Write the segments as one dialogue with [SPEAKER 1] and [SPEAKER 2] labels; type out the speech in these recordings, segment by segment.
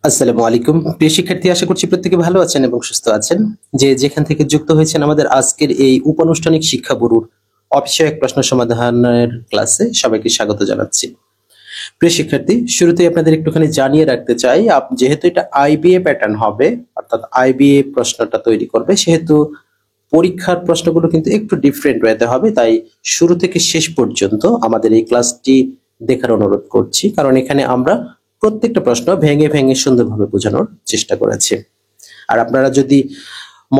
[SPEAKER 1] আসসালামু আলাইকুম প্রিয় শিক্ষার্থী, আশা করছি প্রত্যেকে ভালো আছেন এবং সুস্থ আছেন। যে যেখান থেকে যুক্ত হয়েছেন আমাদের আজকের এই উপানুষ্ঠানিক শিক্ষা গুরুর অবিষয়ক প্রশ্ন সমাধানের ক্লাসে সবাইকে স্বাগত জানাচ্ছি। প্রিয় শিক্ষার্থী, শুরুতেই আপনাদের একটুখানি জানিয়ে রাখতে চাই, যেহেতু এটা আইবিএ প্যাটার্ন হবে, অর্থাৎ আইবিএ প্রশ্নটা তৈরি করবে, সেহেতু পরীক্ষার প্রশ্নগুলো কিন্তু একটু ডিফারেন্ট ওয়েতে হবে। তাই শুরু থেকে শেষ পর্যন্ত আমাদের এই ক্লাসটি দেখার অনুরোধ করছি, কারণ এখানে আমরা প্রত্যেকটা প্রশ্ন ভেঙে ভেঙে সুন্দরভাবে বোঝানোর চেষ্টা করেছি। আর আপনারা যদি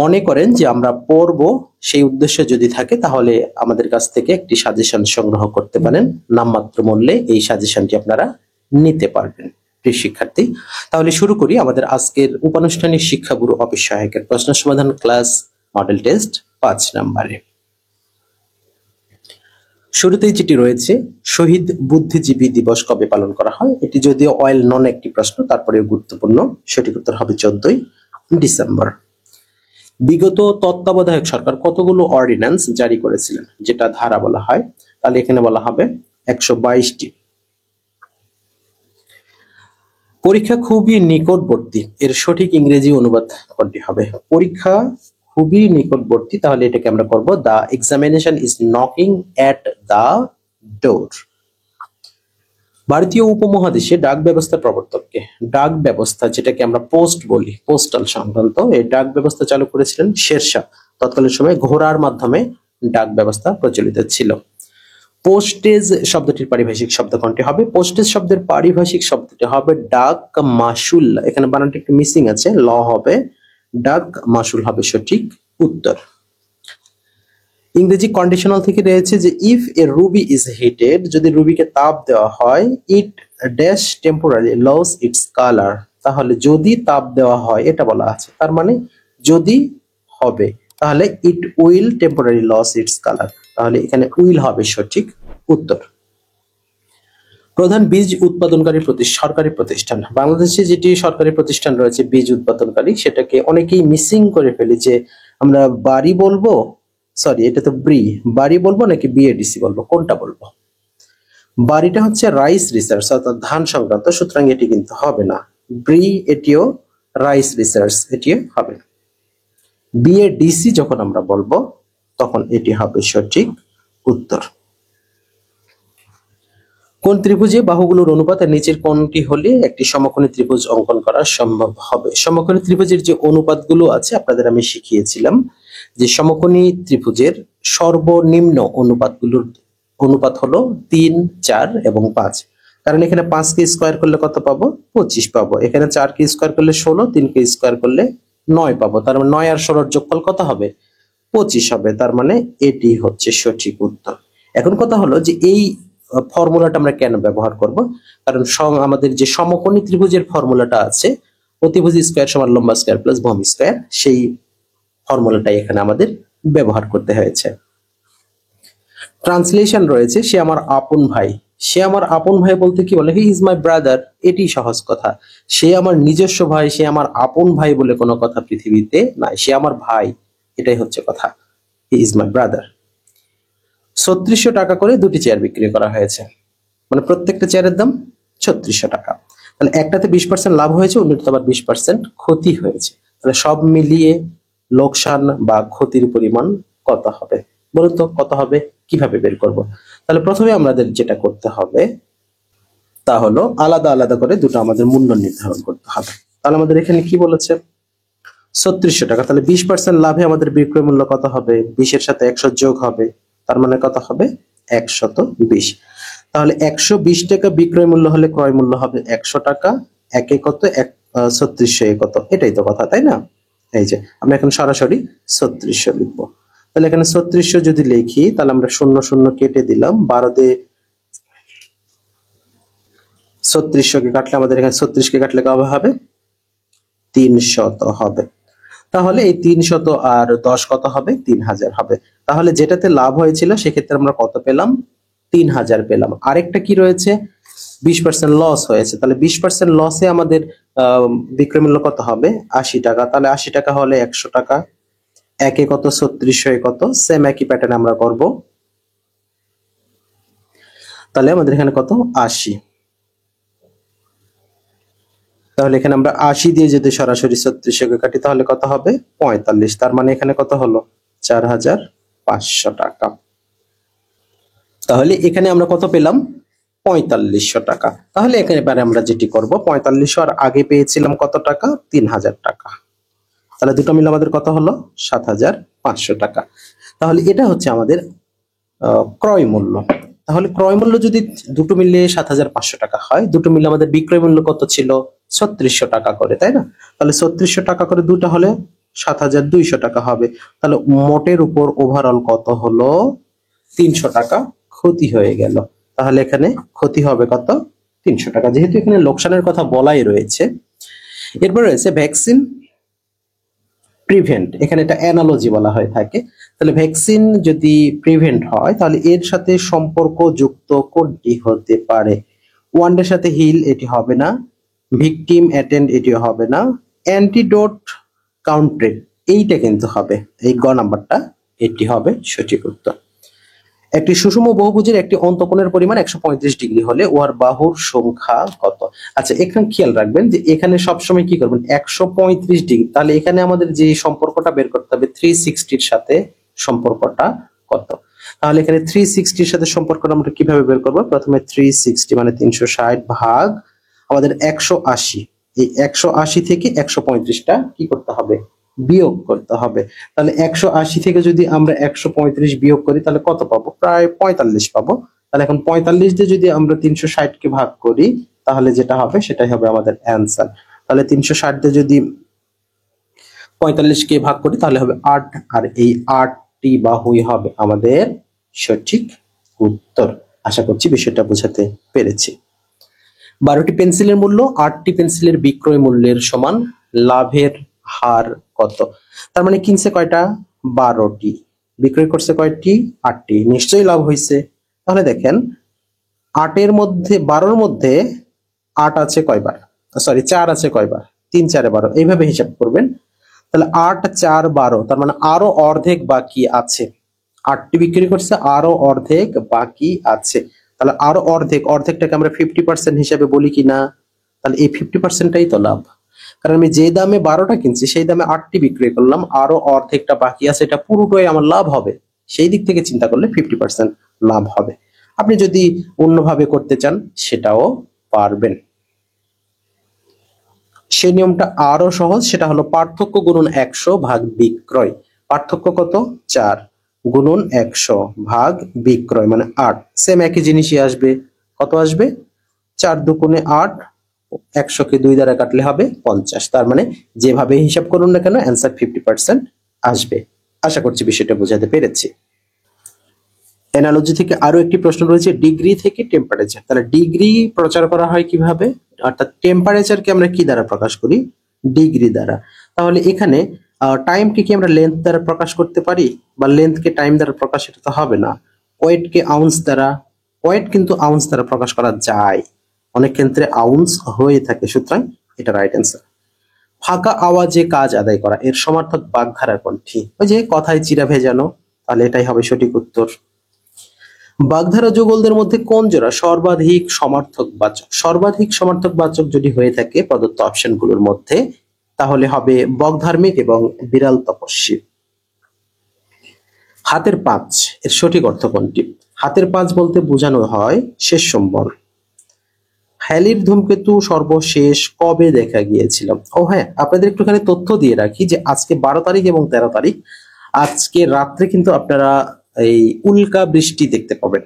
[SPEAKER 1] মনে করেন যে আমরা পড়ব, সেই উদ্দেশ্য যদি থাকে, তাহলে আমাদের কাছ থেকে একটি সাজেশন সংগ্রহ করতে পারেন। নামমাত্র মূল্যে এই সাজেশনটি আপনারা নিতে পারবেন। প্রিয় শিক্ষার্থী, তাহলে শুরু করি আমাদের আজকের উপানুষ্ঠানিক শিক্ষা গুরু অফিস সহায়কের প্রশ্ন সমাধান ক্লাস মডেল টেস্ট 5 নম্বরে। শুরুতেই যেটি রয়েছে, শহীদ বুদ্ধিজীবী দিবস কবে পালন করা হয়? এটি যদিও অয়েল নন একটি প্রশ্ন, তারপরেও গুরুত্বপূর্ণ। সঠিক উত্তর হবে 14ই ডিসেম্বর। বিগত তত্ত্বাবধায়ক সরকার কতগুলো অর্ডিন্যান্স জারি করেছিলেন, যেটা ধারা বলা হয়? তাহলে এখানে বলা হবে 122টি। পরীক্ষা খুবই নিকটবর্তী, এর সঠিক ইংরেজি অনুবাদ কোনটি হবে? পরীক্ষা খুবই নিকটবর্তী, তাহলে এটাকে আমরা করব the examination is knocking at the door. ভারতীয় উপমহাদেশে ডাক ব্যবস্থার প্রবর্তককে? ডাক ব্যবস্থা, যেটাকে আমরা পোস্ট বলি, পোস্টাল সংক্রান্ত, এই ডাক ব্যবস্থা চালু করেছিলেন শেরশাহ। তৎকালীন সময়ে ঘোড়ার মাধ্যমে ডাক ব্যবস্থা প্রচলিত ছিল। পোস্টেজ শব্দটির পারিভাষিক শব্দ কোনটি হবে? পোস্টেজ শব্দের পারিভাষিক শব্দটি হবে ডাক মাশুল। এখানে বানানটা একটু মিসিং আছে, ল হবে, ডাক মাশুল হবে সঠিক উত্তর। ইংরেজি কন্ডিশনাল থেকে রয়েছে যে if a ruby is heated, যদি রুবিকে তাপ দেওয়া হয়, it dash temporary loss its colour. তাহলে যদি তাপ দেওয়া হয় এটা বলা আছে, তার মানে যদি হবে, তাহলে it will temporary loss its colour. তাহলে এখানে উইল হবে সঠিক উত্তর। প্রধান বীজ উৎপাদনকারী সরকারি প্রতিষ্ঠান, বাংলাদেশে যেটি সরকারি প্রতিষ্ঠান রয়েছে বীজ উৎপাদনকারী, সেটাকে অনেকেই মিসিং করে ফেলি, যে আমরা বাড়ি বলবো, সরি এটা তো বাড়ি বলবো নাকি বিএডিসি বলবো, কোনটা বলবো? বাড়িটা হচ্ছে রাইস রিসার্চ, অর্থাৎ ধান সংক্রান্ত, সুতরাং এটি কিন্তু হবে না। এটিও রাইস রিসার্চ, এটিও হবে না। বিএডিসি যখন আমরা বলবো, তখন এটি হবে সঠিক উত্তর। কোন ত্রিভুজে বাহুগুলোর অনুপাত নিচের কোনটি হলে একটি সমকোণী ত্রিভুজ অঙ্কন করা সম্ভব হবে? সমকোণী ত্রিভুজের যে অনুপাতগুলো আছে আপনাদের আমি শিখিয়েছিলাম, যে সমকোণী ত্রিভুজের সর্বনিম্ন অনুপাতগুলোর অনুপাত হলো 3, 4 এবং 5। কারণ এখানে 5 কে স্কোয়ার করলে কত পাবো? 25 পাবো। এখানে 4 কে স্কোয়ার করলে 16, 3 কে স্কোয়ার করলে 9 পাবো। তার মানে 9 আর 16 যোগফল কত হবে? 25 হবে। তার মানে এটি হচ্ছে সঠিক উত্তর। এখন কথা হলো যে এই ফর্মুলাটা আমরা কেন ব্যবহার করব? কারণ আমাদের যে সমকোণী ত্রিভুজের ফর্মুলাটা আছে, অতিভুজ স্কয়ার সমান লম্বা স্কয়ার প্লাস ভূমি স্কয়ার, সেই ফর্মুলাটাই এখানে আমাদের ব্যবহার করতে হয়েছে। ট্রান্সলেশন রয়েছে সে আমার আপন ভাই। সে আমার আপন ভাই বলতে কি বলে? He is my brother. এটি সহজ কথা। সে আমার নিজস্ব ভাই, সে আমার আপন ভাই বলে কোনো কথা পৃথিবীতে নাই। সে আমার ভাই, এটাই হচ্ছে কথা। He is my brother. 3600 টাকা করে দুটি চেয়ার বিক্রি করা হয়েছে, মানে প্রত্যেকটা চেয়ারের দাম 3600 টাকা। তাহলে একটাতে 20% লাভ হয়েছে, অন্যটাতে আবার 20% ক্ষতি হয়েছে। তাহলে সব মিলিয়ে লোকসান বা ক্ষতির পরিমাণ কত হবে? বলুন তো কত হবে, কিভাবে বের করব? তাহলে প্রথমে আমাদের যেটা করতে হবে তা হলো আলাদা আলাদা করে দুটো আমাদের মূল্য নির্ধারণ করতে হবে। তাহলে আমাদের এখানে কি বলেছে? 3600 টাকা। তাহলে 20% লাভে আমাদের বিক্রয় মূল্য কত হবে? 20 এর সাথে 100 যোগ হবে, তার মানে কত হবে? 120। তাহলে 120 টাকা বিক্রয় মূল্য হলে ক্রয় মূল্য হবে 100 টাকা। একে কত? 3600 এ কত? এটাই তো কথা, তাই না? এই যে আমরা এখন সরাসরি 3600 লিখবো। তাহলে এখানে 3600 যদি লিখি, তাহলে আমরা 0 0 কেটে দিলাম, 12 দিয়ে 3600 কে কাটলে আমাদের এখানে 36 কে কাটলে কবে হবে? 300 হবে। তাহলে এই 300 আর 10 কত হবে? 3000 হবে। তাহলে যেটাতে লাভ হয়েছিল সেক্ষেত্রে আমরা কত পেলাম? 3000 পেলাম। আরেকটা কি রয়েছে? 20% লস হয়েছে। তাহলে 20% লসে আমাদের বিক্রয় মূল্য কত হবে? 80 টাকা। তাহলে 80 টাকা হলে 100 টাকা। একে কত? 3600 এ কত? সেম একই প্যাটার্ন আমরা করব। তাহলে আমাদের এখানে কত? 80। তাহলে এখানে আমরা ৮০ দিয়ে যদি সরাসরি ৩৬০০ কে কাটি তাহলে কত হবে ৪৫। তার মানে এখানে কত হলো ৪৫০০ টাকা। তাহলে এখানে আমরা কত পেলাম ৪৫০০ টাকা। তাহলে এবারে আমরা যেটি করব ৪৫০০ আর আগে পেয়েছিলাম কত টাকা ৩০০০ টাকা, তাহলে দুটো মিলে আমাদের কত হলো ৭৫০০ টাকা। তাহলে এটা হচ্ছে আমাদের ক্রয় মূল্য। তাহলে ক্রয় মূল্য যদি দুটো মিলে ৭৫০০ টাকা হয়, দুটো মিলে আমাদের বিক্রয় মূল্য কত ছিল ৩৬০০ টাকা করে, তাই না? তাহলে ৩৬০০ টাকা করে দুটো হলে ৭২০০ টাকা হবে। তাহলে মোটের উপর ওভারঅল কত হলো ৩০০ টাকা ক্ষতি হয়ে গেল। তাহলে এখানে ক্ষতি হবে কত ৩০০ টাকা, যেহেতু এখানে লোকসানের কথা বলাই রয়েছে। এরপর রয়েছে ভ্যাকসিন প্রিভেন্ট, এখানে এটা অ্যানালজি বলা হয়ে থাকে। তাহলে ভ্যাকসিন যদি প্রিভেন্ট হয় তাহলে এর সাথে সম্পর্ক যুক্ত কোনটি হতে পারে? ওয়ান্ডের সাথে হিল এটি হবে না, ভিকটিম অ্যাটেন্ড এটিও হবে না, অ্যান্টিডোট কাউন্ট্রেট এইটা কিন্তু হবে, এই গ নাম্বারটা এটি হবে সঠিক উত্তর। একটি সুষম বহুভুজের একটি অন্তঃকোণের পরিমাণ ১৩৫ ডিগ্রি হলে উহার বাহুর সংখ্যা কত? আচ্ছা, এখানে খেয়াল রাখবেন যে এখানে সবসময় কি করবেন ১৩৫ ডিগ্রি, তাহলে এখানে আমাদের যে সম্পর্কটা বের করতে হবে 360 এর সাথে সম্পর্কটা কত। তাহলে এখানে 360 এর সাথে সম্পর্কটা আমরা কিভাবে বের করব? প্রথমে 360 মানে ৩৬০ ভাগ আমাদের ১৮০, এই ১৮০ থেকে ১৩৫টা কি করতে হবে বিয়োগ করতে হবে। তাহলে ১৮০ থেকে যদি আমরা ১৩৫ বিয়োগ করি তাহলে কত পাবো? প্রায় ৪৫ পাবো। তাহলে এখন ৪৫ দিয়ে যদি আমরা ৩৬০ কে ভাগ করি তাহলে যেটা হবে সেটাই হবে আমাদের অ্যান্সার। তাহলে ৩৬০ দিয়ে যদি ৪৫ কে ভাগ করি তাহলে হবে ৮, আর এই ৮টি বাহুই হবে আমাদের সঠিক উত্তর। আশা করছি বিষয়টা বোঝাতে পেরেছি। ১২টি পেন্সিলের মূল্য ৮টি পেন্সিলের বিক্রয় মূল্যের সমান, লাভের হার কত? তার মানে কিনছে কয়টা ১২টি, বিক্রয় করছে কয়টি ৮টি, নিশ্চয়ই লাভ হয়েছে। তাহলে দেখেন ৮ এর মধ্যে ১২র মধ্যে ৮ আছে কয়বার, সরি ৪ আছে কয়বার, ৩ ৪ ১২, এইভাবে হিসাব করবেন। তাহলে ৮ ৪ ১২, তার মানে আরো অর্ধেক বাকি আছে। ৮টি বিক্রি করছে, আরো অর্ধেক বাকি আছে। তাহলে আরো অর্ধেকটাকে আমরা 50% হিসাবে বলি কিনা? তাহলে এই 50%টাই তো লাভ, কারণ আমি যে দামে ১২টা কিনছি সেই দামে ৮টি বিক্রি করলাম, আরো অর্ধেকটা বাকি আছে, এটা পুরোটাই আমার লাভ হবে। সেই দিক থেকে চিন্তা করলে 50% লাভ হবে। আপনি যদি অন্যভাবে করতে চান সেটাও পারবেন। সেই নিয়মটা আরো সহজ, সেটা হলো পার্থক্য গুণন ১০০ ভাগ বিক্রয়। পার্থক্য কত ৪ গুণন ১০০ ভাগ বিক্রয় মানে ৮, সেম একই জিনিসই আসবে। কত আসবে ৪ দুগুণে ৮, ১০০ কে ২ দ্বারা কাটলে হবে ৫০। তার মানে যেভাবে হিসাব করুন না কেন অ্যান্সার 50% আসবে। আশা করছি বিষয়টা বোঝাতে পেরেছি। অ্যানালজি থেকে আরো একটি প্রশ্ন রয়েছে, ডিগ্রি থেকে টেম্পারেচার। তাহলে ডিগ্রি প্রচার করা হয় কিভাবে, অর্থাৎ টেম্পারেচারকে আমরা কি দ্বারা প্রকাশ করি? ডিগ্রি দ্বারা। তাহলে এখানে টাইমকে কি আমরা লেন্থ দ্বারা প্রকাশ করতে পারি, বা লেন্থকে টাইম দ্বারা প্রকাশ এটা তো হবে না। ওয়েটকে আউন্স দ্বারা, ওয়েট কিন্তু আউন্স দ্বারা প্রকাশ করা যায়, অনেক ক্ষেত্রে আউন্স হয়ে থাকে, সুতরাং এটা রাইট অ্যান্সার। ফাঁকা আওয়াজে কাজ আদায় করা, এর সমার্থক বাগধারা কোনটি? ওই যে কথায় চিরা ভেজানো, তাহলে এটাই হবে সঠিক উত্তর। বাগধারা যুগলদের মধ্যে কোন জোড়া সর্বাধিক সমার্থক বাচক? সর্বাধিক সমার্থক বাচক যদি হয়ে থাকে প্রদত্ত অপশনগুলোর মধ্যে তাহলে হবে বকধার্মিক এবং বিড়াল তপস্বী। হাতের পাঁচ এর সঠিক অর্থ কোনটি? হাতের পাঁচ বলতে বোঝানো হয় শেষ সম্বল। হ্যালির ধূমকেতু সর্বশেষ কবে দেখা গিয়েছিল? ও হ্যাঁ, আপনাদের একটুখানি তথ্য দিয়ে রাখি যে আজকে ১২ তারিখ এবং ১৩ তারিখ আজকে রাত্রে কিন্তু আপনারা এই উল্কা বৃষ্টি দেখতে পাবেন।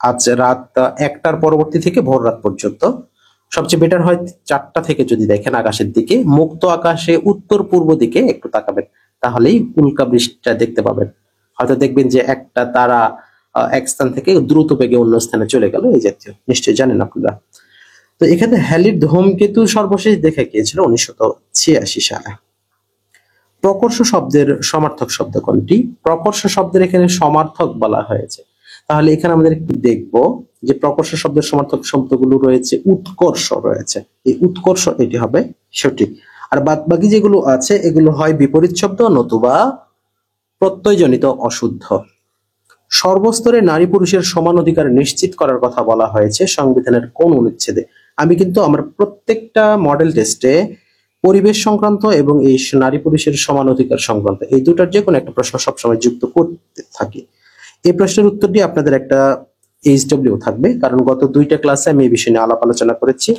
[SPEAKER 1] আজ রাত ১টার পরবর্তী থেকে ভোর রাত পর্যন্ত। সবচেয়ে বেটার হয় ৪টা থেকে যদি দেখেন আকাশের দিকে, মুক্ত আকাশে উত্তর পূর্ব দিকে একটু তাকাবেন, তাহলেই উল্কা বৃষ্টিটা দেখতে পাবেন। হয়তো দেখবেন যে একটা তারা এক স্থান থেকে দ্রুত বেগে অন্য স্থানে চলে গেল, এই জাতীয়, নিশ্চয়ই জানেন আপনারা। তো এখানে হ্যালির ধূমকেতু সর্বশেষ দেখা গিয়েছিল ১৯৮৬ সালে। প্রকর্ষ শব্দের সমার্থক শব্দ কোনটি? প্রকর্ষ শব্দের এখানে সমার্থক বলা হয়েছে, তাহলে এখানে আমাদের একটু দেখবো যে প্রকর্ষ শব্দের সমার্থক শব্দগুলো রয়েছে, উৎকর্ষ রয়েছে, এই উৎকর্ষ এটি হবে সঠিক। আর বাদ বাকি যেগুলো আছে এগুলো হয় বিপরীত শব্দ নতুবা প্রত্যয়জনিত অশুদ্ধ। সর্বস্তরে নারী পুরুষের সমান অধিকার নিশ্চিত করার কথা বলা হয়েছে সংবিধানের কোন অনুচ্ছেদে? আমি কিন্তু আমার প্রত্যেকটা মডেল টেস্টে পরিবেশ সংক্রান্ত এবং এই নারী পুরুষের সমান অধিকার সংক্রান্ত এই দুটার যে কোনো একটা প্রশ্ন সবসময় যুক্ত করতে থাকি। এই প্রশ্নের উত্তরটি আপনাদের একটা এইচডব্লিউ থাকবে, কারণ গত 2টা ক্লাসে আমি এই বিষয় নিয়ে আলাপ আলোচনা করেছি।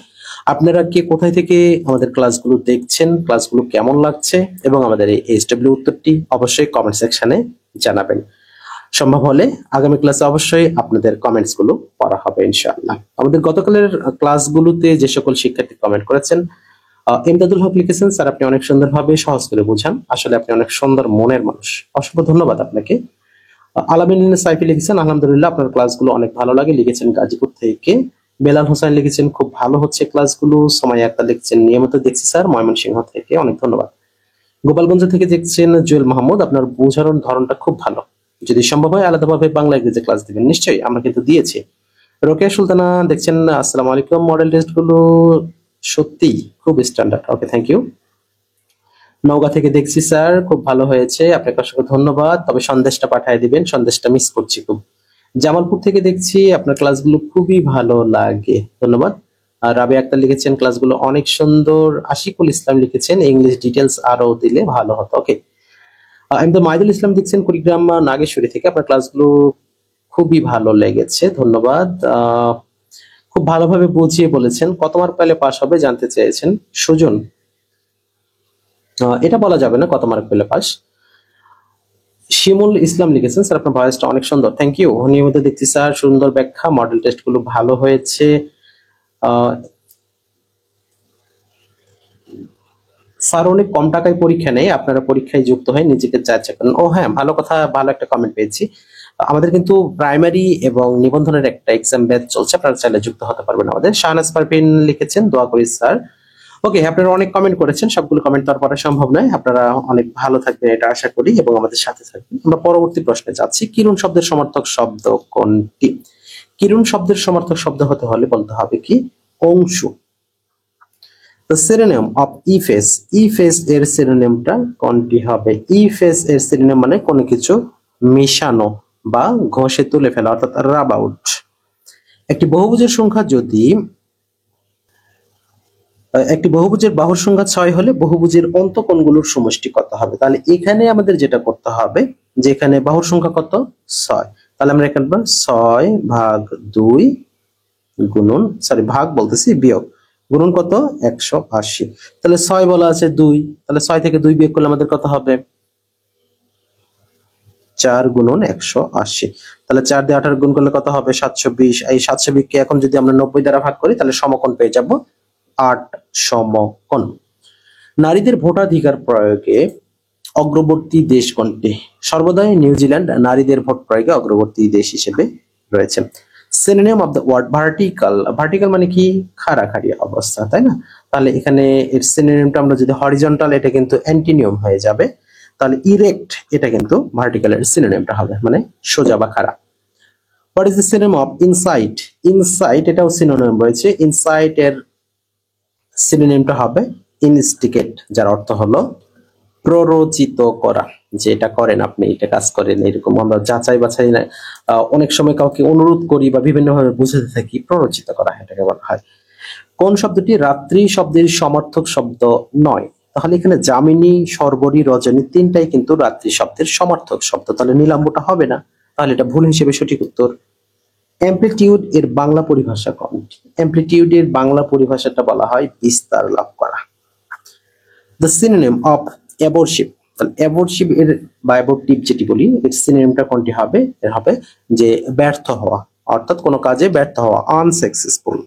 [SPEAKER 1] আপনারা কে কোথায় থেকে আমাদের ক্লাসগুলো দেখছেন, ক্লাসগুলো কেমন লাগছে এবং আমাদের এই এইচডব্লিউ উত্তরটি অবশ্যই কমেন্ট সেকশনে জানাবেন। সম্ভব হলে আগামী ক্লাসে অবশ্যই আপনাদের কমেন্টস গুলো পড়া হবে ইনশাআল্লাহ। আমাদের গতকালের ক্লাসগুলোতে যে সকল শিক্ষার্থী কমেন্ট করেছেন, ইমদাদুল হক লিখেছেন, স্যার আপনি অনেক সুন্দরভাবে সহজ করে বোঝান, আসলে আপনি অনেক সুন্দর মনের মানুষ, অসংখ্য ধন্যবাদ আপনাকে। আলামিন সাইফি লিখেছেন, আলহামদুলিল্লাহ আপনার ক্লাসগুলো অনেক ভালো লাগে, লিখেছেন গাজীপুর থেকে। বেলাল হোসেন লিখেছেন, খুব ভালো হচ্ছে ক্লাসগুলো। সোমাইয়া আক্তার লিখেছেন, নিয়মিত দেখছি স্যার, ময়মনসিংহ থেকে, অনেক ধন্যবাদ। গোপালগঞ্জ থেকে দেখছেন জুয়েল মাহমুদ, আপনার বোঝানোর ধরনটা খুব ভালো, যদি সম্ভব হয় আলাদাভাবে বাংলা ইংরেজি ক্লাস দিবেন। নিশ্চয়ই, আমরা কিন্তু দিয়েছি। রোকেয়া সুলতানা দেখছেন, আসসালামু আলাইকুম, মডেল টেস্ট গুলো সত্যি খুব standard, okay thank you. Naogaon থেকে দেখছি স্যার, খুব ভালো হয়েছে, আপনাকে অসংখ্য ধন্যবাদ, তবে সন্দেশটা পাঠিয়ে দিবেন, সন্দেশটা মিস করছি খুব। জামালপুর থেকে দেখছি, আপনার ক্লাসগুলো খুবই ভালো লাগে, ধন্যবাদ। আর রাবি আক্তার লিখেছেন, ক্লাসগুলো অনেক সুন্দর। আশিকুল ইসলাম লিখেছেন, ইংলিশ ডিটেলস আরো দিলে ভালো হতো, ওকে। আমি তো মাইদুল ইসলাম দেখছেন কুড়িগ্রাম নাগেশ্বরী থেকে, আপনার ক্লাসগুলো খুবই ভালো লেগেছে, ধন্যবাদ। খুব ভালোভাবে বুঝিয়ে বলেছেন। কত মার্ক পেলে পাস হবে জানতে চেয়েছেন সুজন। এটা বলা যাবে না কত মার্ক পেলে পাস। শিমুল ইসলাম লিখেছেন, স্যার আপনার ভয়েসটা অনেক সুন্দর, থ্যাংক ইউ। নিয়মিত দেখছি স্যার, সুন্দর ব্যাখ্যা, মডেল টেস্ট গুলো ভালো হয়েছে। স্যার অনেক কম টাকায় পরীক্ষা নেই, আপনারা পরীক্ষায় যুক্ত হয়ে নিজেকে যাচাই করেন। ও হ্যাঁ, ভালো কথা, ভালো একটা কমেন্ট পেয়েছি। আমাদের কিন্তু প্রাইমারি এবং নিবন্ধনের একটা এক্সাম ব্যাচ চলছে, আপনারা চাইলে যুক্ত হতে পারবেন আমাদের। শাহনাজ পারভিন লিখেছেন, দোয়া করি স্যার, ওকে। আপনারা অনেক কমেন্ট করেছেন, সবগুলো কমেন্ট তো আর পড়া সম্ভব নয়, আপনারা অনেক ভালো থাকবেন এটা আশা করি এবং আমাদের সাথে থাকবেন। আমরা পরবর্তী প্রশ্নে যাচ্ছি। কিরুন শব্দের সমার্থক শব্দ কোনটি? কিরুন শব্দের সমার্থক শব্দ হতে হলে বলতে হবে কি Anshu. The synonym of Ephesus, Ephesus এর সিনোনিমটা কোনটি হবে? ইফেস এর সিনোনিম মানে কোনো কিছু মিশানো বা ঘষে তুলে ফেলা, অর্থাৎ রাব আউট। একটি বহুভুজের সংখ্যা যদি একটি বহুভুজের বাহুর সংখ্যা 6 হলে বহুভুজের অন্তঃকোণগুলোর সমষ্টি কত হবে? তাহলে এখানে আমাদের যেটা করতে হবে, যে এখানে বাহুর সংখ্যা কত 6, তাহলে আমরা এখানে 6/2 গুণন, সরি ভাগ বলতেছি, বিয়োগ, গুণন কত 180। তাহলে 6 বলা আছে 2, তাহলে 6 থেকে 2 বিয়োগ করলে আমাদের কত হবে 4 গুণন 180। তাহলে 4 দিয়ে 18 গুণ করলে কত হবে 720। এই 720 কে এখন যদি আমরা 90 দ্বারা ভাগ করি তাহলে সমকোণ পেয়ে যাব 8 সমকোণ। নারীদের ভোটাধিকার প্রয়োগে অগ্রবর্তী দেশ কোনটি? সর্বদাই নিউজিল্যান্ড নারীদের ভোট প্রয়োগে অগ্রবর্তী দেশ হিসেবে রয়েছে। Synonym of the word vertical, vertical মানে কি খাড়াখাড়ি অবস্থা, তাই না? তাহলে এখানে এর সিনোনিমটা আমরা যদি হরিজন্টাল, এটা কিন্তু অ্যান্টিনিয়ম হয়ে যাবে, তাহলে ইরেক্ট এটা কিন্তু ভার্টিক্যালের সিনোনিমটা হবে, মানে সোজা বা খাড়া। What is the synonym of insight? Insight এটাও সিনোনিম রয়েছে, ইনসাইট এর সিনোনিমটা হবে ইনস্টিগেট, যার অর্থ হলো প্ররোচিত করা, যে এটা করেন আপনি, এটা কাজ করেন, এরকম আমরা যাচাই বাছাই না, অনেক সময় কাউকে অনুরোধ করি বা বিভিন্নভাবে বুঝাতে থাকি, প্ররোচিত করা এটাকে বলা হয়। কোন শব্দটি রাত্রি শব্দের সমার্থক শব্দ নয়? তাহলে এখানে যামিনী, শর্বরী, রজনী তিনটাই কিন্তু রাত্রি শব্দের সমার্থক শব্দ, তাহলে নিলাম্বটা হবে না, তাহলে এটা ভুল হিসেবে সঠিক উত্তর। অ্যামপ্লিটিউড এর বাংলা পরিভাষা কোনটি? অ্যামপ্লিটিউড এর বাংলা পরিভাষাটা বলা হয় বিস্তার লাভ করা। দ্য সিনোনিম অফ অ্যাবরশিপ, তাহলে অ্যাবরশিপ এর বা অ্যাবরটিভ যেটি বলি, এর সিনোনিমটা কোনটি হবে? এর হবে যে ব্যর্থ হওয়া, অর্থাৎ কোনো কাজে ব্যর্থ হওয়া, আনসাকসেসফুল।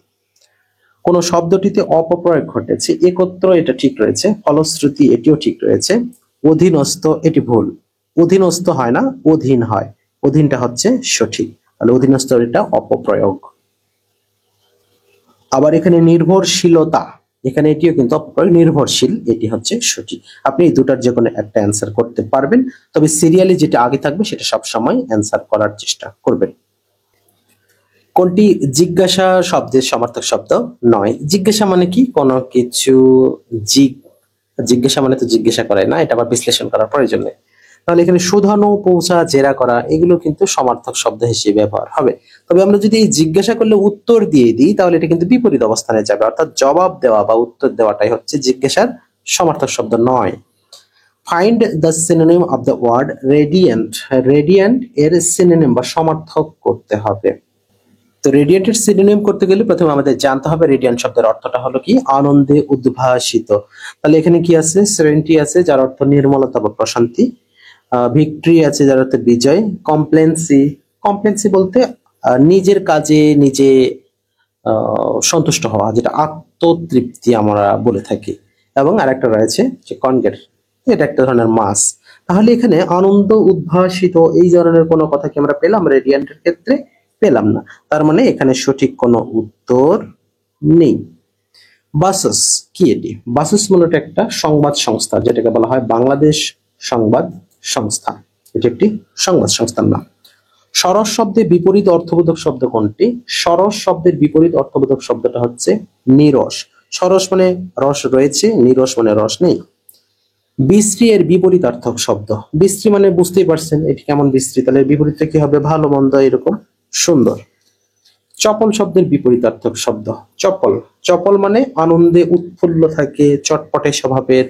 [SPEAKER 1] কোন শব্দটিতে অপপ্রয়োগ ঘটেছে, একত্র এটা ঠিক রয়েছে, ফলশ্রুতি এটিও ঠিক রয়েছে, অধীনস্থ এটি ভুল, অধীনস্থ হয় না, অধীন হয়, অধীনটা হচ্ছে সঠিক, তাহলে অধীনস্থ এটা অপপ্রয়োগ। আবার এখানে নির্ভরশীলতা, এখানে এটিও কিন্তু অপপ্রয়োগ, নির্ভরশীল এটি হচ্ছে সঠিক। আপনি এই দুটার যে কোনো একটা অ্যান্সার করতে পারবেন, তবে সিরিয়ালি যেটা আগে থাকবে সেটা সবসময় অ্যান্সার করার চেষ্টা করবেন। কোনটি জিজ্ঞাসা শব্দের সমার্থক শব্দ নয়? জিজ্ঞাসা মানে কি কোনো কিছু জিজ্ঞাসা মানে তো জিজ্ঞাসা করে না, এটা আবার বিশ্লেষণ করার প্রয়োজন নেই। তাহলে এখানে শোধানো, পৌঁছা, জেরা করা এগুলো কিন্তু সমার্থক শব্দ হিসেবে ব্যবহার হবে। তবে আমরা যদি এই জিজ্ঞাসা করলে উত্তর দিয়ে দিই তাহলে এটা কিন্তু বিপরীত অবস্থানে যাবে, অর্থাৎ জবাব দেওয়া বা উত্তর দেওয়াটাই হচ্ছে জিজ্ঞাসার সমার্থক শব্দ নয়। Find the synonym of the word radiant. Radiant এর সিনোনিম বা সমার্থক করতে হবে। তো রেডিয়েন্টের সিনোনিম করতে গেলে প্রথমে আমাদের জানতে হবে রেডিয়েন্ট শব্দের অর্থটা হলো কি, আনন্দে উদ্ভাসিত। তাহলে এখানে কি আছে, সেরেনিটি আছে যার অর্থ নির্মলতা বা প্রশান্তি, ভিক্টরি আছে যার অর্থ বিজয়, কমপ্লেন্সি, কমপ্লেন্সি বলতে নিজের কাজে নিজে সন্তুষ্ট হওয়া, যেটা আত্মতৃপ্তি আমরা বলে থাকি, এবং আরেকটা রয়েছে যে কনগেট, এটা একটা ধরনের মাস। তাহলে এখানে আনন্দ উদ্ভাসিত এই ধরনের কোনো কথা কি আমরা পেলাম রেডিয়েন্টের ক্ষেত্রে? পেলাম না। তার মানে এখানে সঠিক কোনো উত্তর নেই। বাসস কি? এটি বাসস মূলত একটা সংবাদ সংস্থা, যেটাকে বলা হয় বাংলাদেশ সংবাদ সংস্থা। এটি একটি সংবাদ সংস্থার নাম। সরস শব্দের বিপরীত অর্থবোধক শব্দ কোনটি? সরস শব্দের বিপরীত অর্থবোধক শব্দটা হচ্ছে নিরস। সরস মানে রস রয়েছে, নিরস মানে রস নেই। বিশ্রী এর বিপরীতার্থক শব্দ। বিশ্রী মানে বুঝতেই পারছেন এটি কেমন বিশ্রী, তাহলে বিপরীতটা কি হবে? ভালো মন্দ এরকম সুন্দর। চপল শব্দের বিপরীতার্থক শব্দ চপল। চপল মানে আনন্দে উৎফুল্ল থাকে, চটপটে স্বভাবের,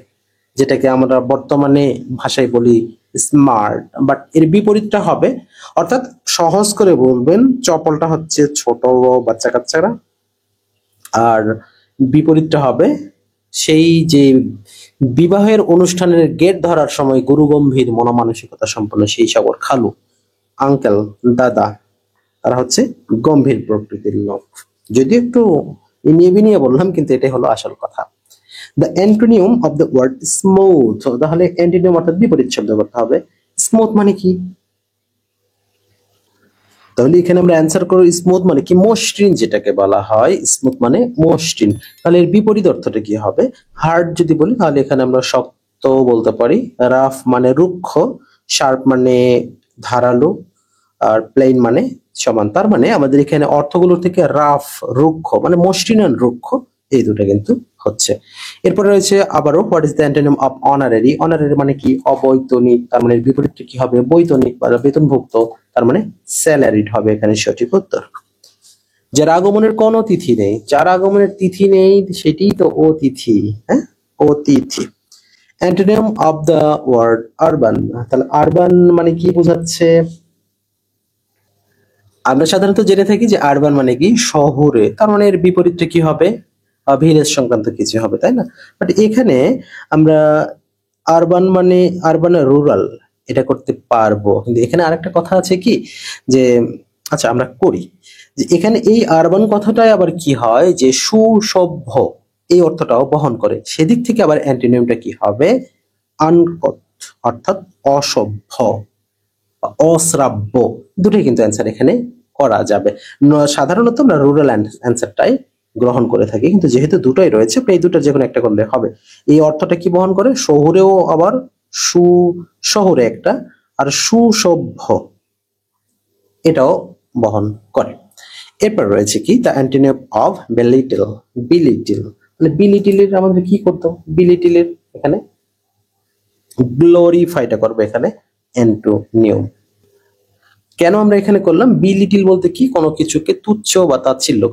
[SPEAKER 1] যেটাকে আমরা বর্তমানে ভাষায় বলি স্মার্ট, বাট এর বিপরীতটা হবে, অর্থাৎ সহজ করে বলবেন চপলটা হচ্ছে ছোট বাচ্চা কাচ্চারা, আর বিপরীতটা হবে সেই যে বিবাহের অনুষ্ঠানের গেট ধরার সময় গুরুগম্ভীর মনোমানসিকতা সম্পন্ন সেই সকল খালু, আঙ্কেল, দাদা, তারা হচ্ছে গম্ভীর প্রকৃতির লোক। যদি একটু ইনিয়ে বিনিয়ে বললাম, কিন্তু এটাই হলো আসল কথা। The antonym of the word smooth. তাহলে অ্যান্টোনিয়াম অর্থাৎ বিপরীত শব্দ করতে হবে। স্মুথ মানে কি? তাহলে এখানে আমরা অ্যান্সার করব স্মুথ মানে কি মসৃণ, যেটাকে বলা হয় স্মুথ মানে মসৃণ। তাহলে এর বিপরীত অর্থটা কি হবে? হার্ড যদি বলি তাহলে এখানে আমরা শক্ত বলতে পারি, রাফ মানে রুক্ষ, শার্প মানে ধারালো, আর প্লেন মানে সমান। তার মানে আমাদের এখানে অর্থগুলোর থেকে রাফ, রুক্ষ মানে মসৃণ আর রুক্ষ এই দুটো কিন্তু হচ্ছে। এরপরে রয়েছে আবারও what is the antonym of honorary. Honorary মানে কি? অবৈতনিক। তার মানে বিপরীতটা কি হবে? বৈতনিক বা বেতনভুক্ত, তার মানে স্যালারিড হবে এখানে সঠিক উত্তর। যার আগমনের কোনো তিথি নেই, যার আগমনের তিথি নেই সেটি তো অতিথি। হ্যাঁ, অতিথি। Antonym of the word urban. তাহলে আরবান মানে কি বোঝাচ্ছে? আমরা সাধারণত জেনে থাকি যে আরবান মানে কি শহরে, তার মানে এর বিপরীতটা কি হবে? ভিলেজ সংক্রান্ত কিছু হবে, তাই না? বাট এখানে আমরা আরবান মানে আরবান রুরাল এটা করতে পারবো, কিন্তু এখানে আরেকটা কথা আছে কি, যে আচ্ছা আমরা করি যে এখানে এই আরবান কথাটাই আবার কি হয় যে সুসভ্য এই অর্থটাও বহন করে, সেদিক থেকে আবার অ্যান্টোনিমটা কি হবে? আনকট, অর্থাৎ অসভ্য, অশ্রাব্য। দুটোই কিন্তু অ্যান্সার এখানে করা যাবে। সাধারণত আমরা রুরাল অ্যান্সারটাই গ্রহণ করে থাকি, কিন্তু যেহেতু দুটোই রয়েছে এই দুটো যে কোনো একটা করলে হবে। এই অর্থটা কি বহন করে? শহুরেও আবার শহুরে একটা, আর সুসভ্য এটাও বহন করে। এরপর রয়েছে কি দ্য অ্যান্টোনিম অফ বেলিটল। বিলিটিল মানে বিলিটিলের আমাদের কি করতে হবে? বিলিটিলের এখানে গ্লোরিফাইটা করবে এখানে অ্যান্টোনিম। কেন আমরা এখানে করলাম? বিলিটিল বলতে কি? কোনো কিছুকে তুচ্ছ বা তাচ্ছিল্য